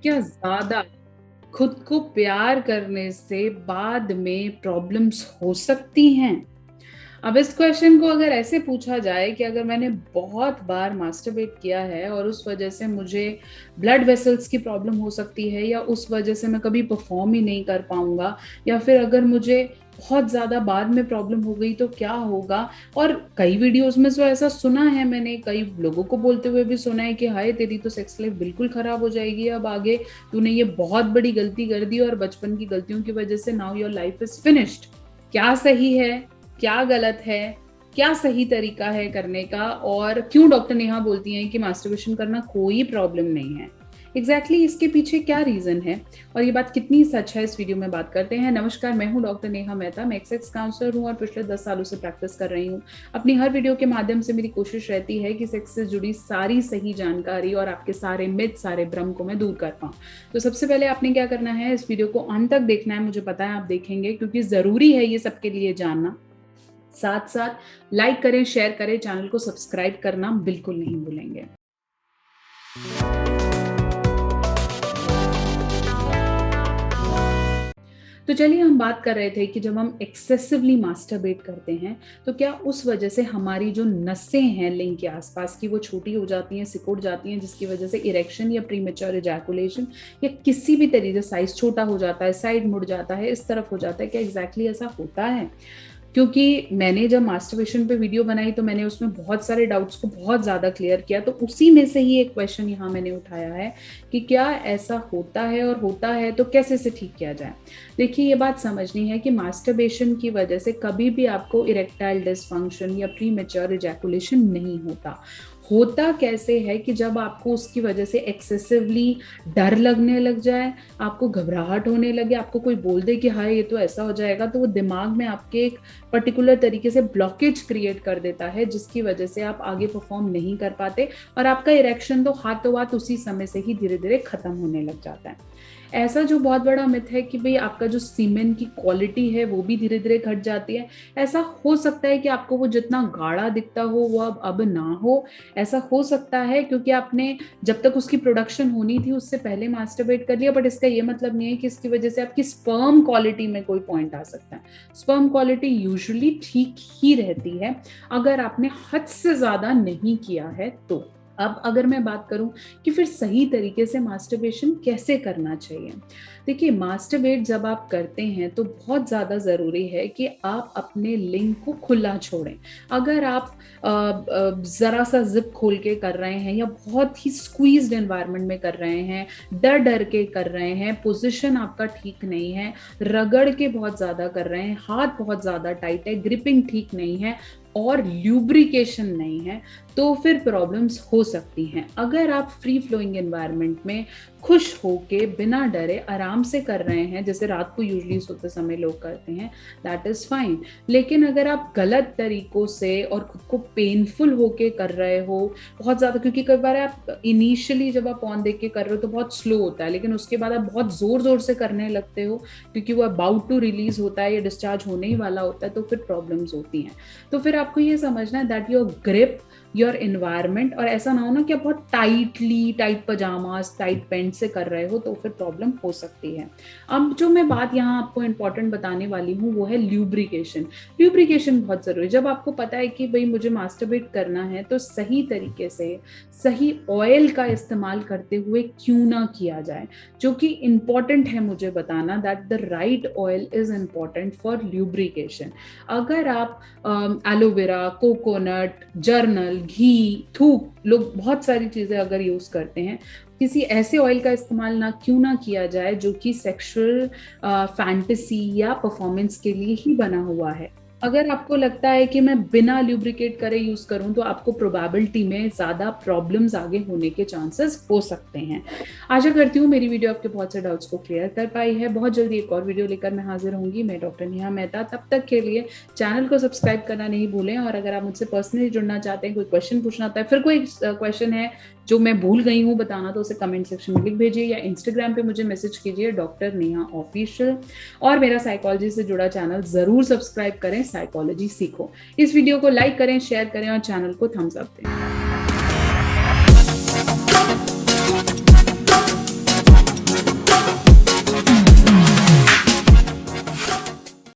क्या ज़्यादा खुद को प्यार करने से बाद में प्रॉब्लम्स हो सकती हैं? अब इस क्वेश्चन को अगर ऐसे पूछा जाए कि अगर मैंने बहुत बार मास्टरबेट किया है और उस वजह से मुझे ब्लड वेसल्स की प्रॉब्लम हो सकती है, या उस वजह से मैं कभी परफॉर्म ही नहीं कर पाऊंगा, या फिर अगर मुझे बहुत ज़्यादा बाद में प्रॉब्लम हो गई तो क्या होगा। और कई वीडियोस में तो ऐसा सुना है, मैंने कई लोगों को बोलते हुए भी सुना है कि हाय तेरी तो सेक्स लाइफ बिल्कुल खराब हो जाएगी अब आगे, तूने ये बहुत बड़ी गलती कर दी और बचपन की गलतियों की वजह से now your life is finished. क्या सही है, क्या गलत है, क्या सही तरीका है करने का, और क्यों डॉक्टर नेहा बोलती हैं कि मास्टरबेशन करना कोई प्रॉब्लम नहीं है? एग्जैक्टली इसके पीछे क्या रीजन है और ये बात कितनी सच है, इस वीडियो में बात करते हैं। नमस्कार, मैं हूं डॉक्टर नेहा मेहता। मैं सेक्स काउंसलर हूं और पिछले 10 सालों से प्रैक्टिस कर रही हूं। अपनी हर वीडियो के माध्यम से मेरी कोशिश रहती है कि सेक्स से जुड़ी सारी सही जानकारी और आपके सारे मिथ, सारे भ्रम को मैं दूर कर पाऊं। तो सबसे पहले आपने क्या करना है, इस वीडियो को अंत तक देखना है। मुझे पता है आप देखेंगे क्योंकि जरूरी है ये सबके लिए जानना। साथ साथ लाइक करें, शेयर करें, चैनल को सब्सक्राइब करना बिल्कुल नहीं भूलेंगे। तो चलिए, हम बात कर रहे थे कि जब हम एक्सेसिवली मास्टरबेट करते हैं तो क्या उस वजह से हमारी जो नसें हैं लिंग के आसपास की वो छोटी हो जाती हैं, सिकुड़ जाती हैं, जिसकी वजह से इरेक्शन या प्रीमेच्योर इजैकुलेशन या किसी भी तरीके से साइज छोटा हो जाता है, साइड मुड़ जाता है, इस तरफ हो जाता है? क्या एग्जैक्टली ऐसा होता है? क्योंकि मैंने जब मास्टरबेशन पे वीडियो बनाई तो मैंने उसमें बहुत सारे डाउट्स को बहुत ज़्यादा क्लियर किया, तो उसी में से ही एक क्वेश्चन यहाँ मैंने उठाया है कि क्या ऐसा होता है, और होता है तो कैसे से ठीक किया जाए। देखिए, ये बात समझनी है कि मास्टरबेशन की वजह से कभी भी आपको इरेक्टाइल डिसफंक्शन या प्रीमेच्योर इजैकुलेशन नहीं होता। होता कैसे है कि जब आपको उसकी वजह से एक्सेसिवली डर लगने लग जाए, आपको घबराहट होने लगे, आपको कोई बोल दे कि हाँ ये तो ऐसा हो जाएगा, तो वो दिमाग में आपके एक पर्टिकुलर तरीके से ब्लॉकेज क्रिएट कर देता है, जिसकी वजह से आप आगे परफॉर्म नहीं कर पाते और आपका इरेक्शन तो हाथों हाथ उसी समय से ही धीरे धीरे खत्म होने लग जाता है। ऐसा जो बहुत बड़ा मिथ है कि भाई आपका जो सीमेन की क्वालिटी है वो भी धीरे धीरे घट जाती है, ऐसा हो सकता है कि आपको वो जितना गाढ़ा दिखता हो वो अब ना हो। ऐसा हो सकता है क्योंकि आपने जब तक उसकी प्रोडक्शन होनी थी उससे पहले मास्टरबेट कर लिया, बट इसका ये मतलब नहीं है कि इसकी वजह से आपकी स्पर्म क्वालिटी में कोई पॉइंट आ सकता है। स्पर्म क्वालिटी यूजुअली ठीक ही रहती है अगर आपने हद से ज्यादा नहीं किया है तो। अब अगर मैं बात करूं कि फिर सही तरीके से मास्टरबेशन कैसे करना चाहिए, देखिए, मास्टरबेट जब आप करते हैं तो बहुत ज़्यादा ज़रूरी है कि आप अपने लिंग को खुला छोड़ें। अगर आप ज़रा सा जिप खोल के कर रहे हैं या बहुत ही स्क्वीज्ड एनवायरनमेंट में कर रहे हैं, डर डर के कर रहे हैं, पोजीशन आपका ठीक नहीं है, रगड़ के बहुत ज़्यादा कर रहे हैं, हाथ बहुत ज़्यादा टाइट है, ग्रिपिंग ठीक नहीं है और ल्यूब्रिकेशन नहीं है, तो फिर प्रॉब्लम्स हो सकती हैं। अगर आप फ्री फ्लोइंग एनवायरनमेंट में खुश होके बिना डरे आराम से कर रहे हैं, जैसे रात को यूजुअली सोते समय लोग करते हैं, दैट इज फाइन। लेकिन अगर आप गलत तरीकों से और खुद को पेनफुल होके कर रहे हो बहुत ज़्यादा, क्योंकि कई बार आप इनिशियली जब आप ऑन देख के कर रहे हो तो बहुत स्लो होता है, लेकिन उसके बाद आप बहुत जोर जोर से करने लगते हो क्योंकि वो अबाउट टू रिलीज होता है या डिस्चार्ज होने ही वाला होता है, तो फिर प्रॉब्लम्स होती हैं। तो फिर आपको ये समझना है that your grip, your environment, और ऐसा ना हो ना कि आप बहुत टाइट पजामास, टाइट पैंट से कर रहे हो, तो फिर प्रॉब्लम हो सकती है। अब जो मैं बात यहाँ आपको इंपॉर्टेंट बताने वाली हूँ वो है ल्यूब्रिकेशन। ल्यूब्रिकेशन बहुत जरूरी है। जब आपको पता है कि भाई मुझे मास्टरबेट करना है तो सही तरीके से सही ऑयल का इस्तेमाल करते हुए क्यों ना किया जाए, जो कि इंपॉर्टेंट है मुझे बताना, that the right oil is important for lubrication. अगर आप एलोवेरा, कोकोनट, जर्नल, घी, थूक, लोग बहुत सारी चीजें अगर यूज करते हैं, किसी ऐसे ऑयल का इस्तेमाल क्यों ना किया जाए जो कि सेक्सुअल फैंटेसी या परफॉर्मेंस के लिए ही बना हुआ है। अगर आपको लगता है कि मैं बिना ल्यूब्रिकेट करे यूज करूं तो आपको प्रोबेबिलिटी में ज्यादा प्रॉब्लम्स आगे होने के चांसेस हो सकते हैं। आशा करती हूँ मेरी वीडियो आपके बहुत से डाउट्स को क्लियर कर पाई है। बहुत जल्दी एक और वीडियो लेकर मैं हाजिर होंगी। मैं डॉक्टर नेहा मेहता। तब तक के लिए चैनल को सब्सक्राइब करना नहीं भूलें, और अगर आप मुझसे पर्सनली जुड़ना चाहते हैं, कोई क्वेश्चन पूछना होता है, फिर कोई क्वेश्चन है जो मैं भूल गई हूँ बताना, तो उसे कमेंट सेक्शन में लिख भेजिए या इंस्टाग्राम पे मुझे मैसेज कीजिए डॉक्टर नेहा ऑफिशियल, और मेरा साइकोलॉजी से जुड़ा चैनल जरूर सब्सक्राइब करें, साइकोलॉजी सीखो। इस वीडियो को लाइक करें, शेयर करें और चैनल को थम्स अप दें।